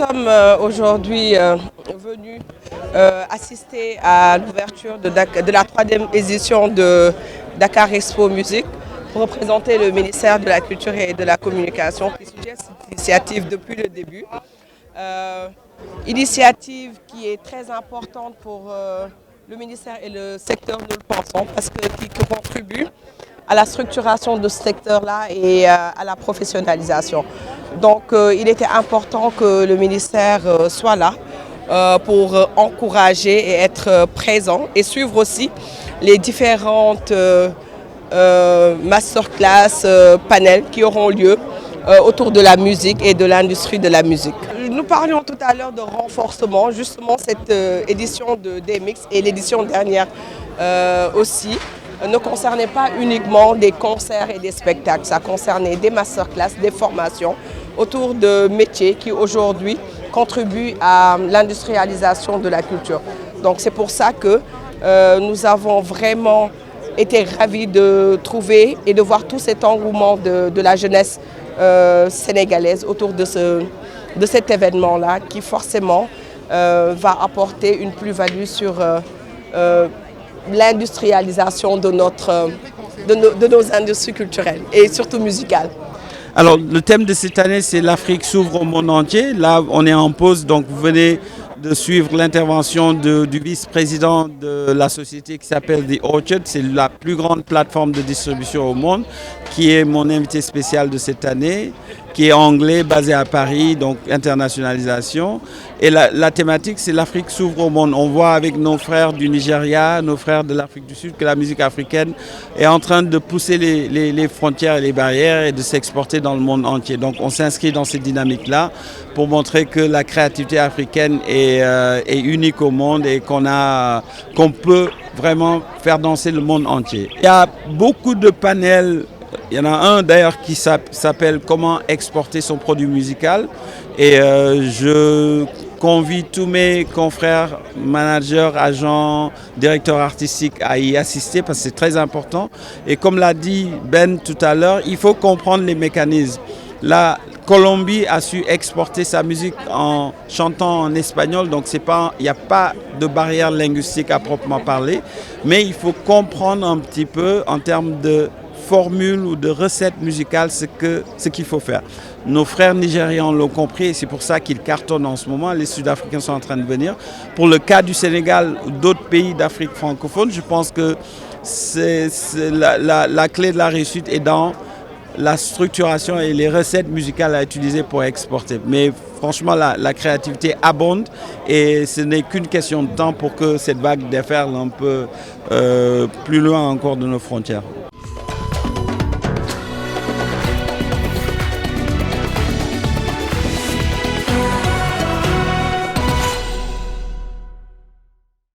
sommes aujourd'hui venus assister à l'ouverture de la troisième édition de Dakar Expo Musique pour représenter le ministère de la Culture et de la Communication qui soutient cette initiative depuis le début. Initiative qui est très importante pour le ministère et le secteur, nous le pensons, parce que qui contribue à la structuration de ce secteur-là et à la professionnalisation. Donc il était important que le ministère soit là pour encourager et être présent et suivre aussi les différentes masterclass, panels qui auront lieu autour de la musique et de l'industrie de la musique. Nous parlions tout à l'heure de renforcement, justement cette édition de DMX et l'édition dernière aussi ne concernait pas uniquement des concerts et des spectacles, ça concernait des masterclass, des formations autour de métiers qui aujourd'hui contribuent à l'industrialisation de la culture. Donc c'est pour ça que nous avons vraiment été ravis de trouver et de voir tout cet engouement de la jeunesse sénégalaise autour de cet événement-là qui forcément va apporter une plus-value sur l'industrialisation de nos industries culturelles et surtout musicales. Alors, le thème de cette année, c'est l'Afrique s'ouvre au monde entier. Là, on est en pause, donc vous venez de suivre l'intervention du vice-président de la société qui s'appelle The Orchard. C'est la plus grande plateforme de distribution au monde, qui est mon invité spécial de cette année, qui est anglais, basé à Paris, donc internationalisation. Et la thématique, c'est l'Afrique s'ouvre au monde. On voit avec nos frères du Nigeria, nos frères de l'Afrique du Sud, que la musique africaine est en train de pousser les frontières et les barrières et de s'exporter dans le monde entier. Donc on s'inscrit dans cette dynamique-là pour montrer que la créativité africaine est unique au monde et qu'on peut vraiment faire danser le monde entier. Il y a beaucoup de panels. Il y en a un d'ailleurs qui s'appelle Comment exporter son produit musical et je convie tous mes confrères, managers, agents, directeurs artistiques à y assister parce que c'est très important. Et comme l'a dit Ben tout à l'heure, il faut comprendre les mécanismes. La Colombie a su exporter sa musique en chantant en espagnol, donc il n'y a pas de barrière linguistique à proprement parler, mais il faut comprendre un petit peu en termes de formule ou de recettes musicales ce qu'il faut faire. Nos frères nigérians l'ont compris et c'est pour ça qu'ils cartonnent en ce moment. Les Sud-Africains sont en train de venir. Pour le cas du Sénégal ou d'autres pays d'Afrique francophone, je pense que la clé de la réussite est dans la structuration et les recettes musicales à utiliser pour exporter. Mais franchement, la créativité abonde et ce n'est qu'une question de temps pour que cette vague déferle un peu plus loin encore de nos frontières.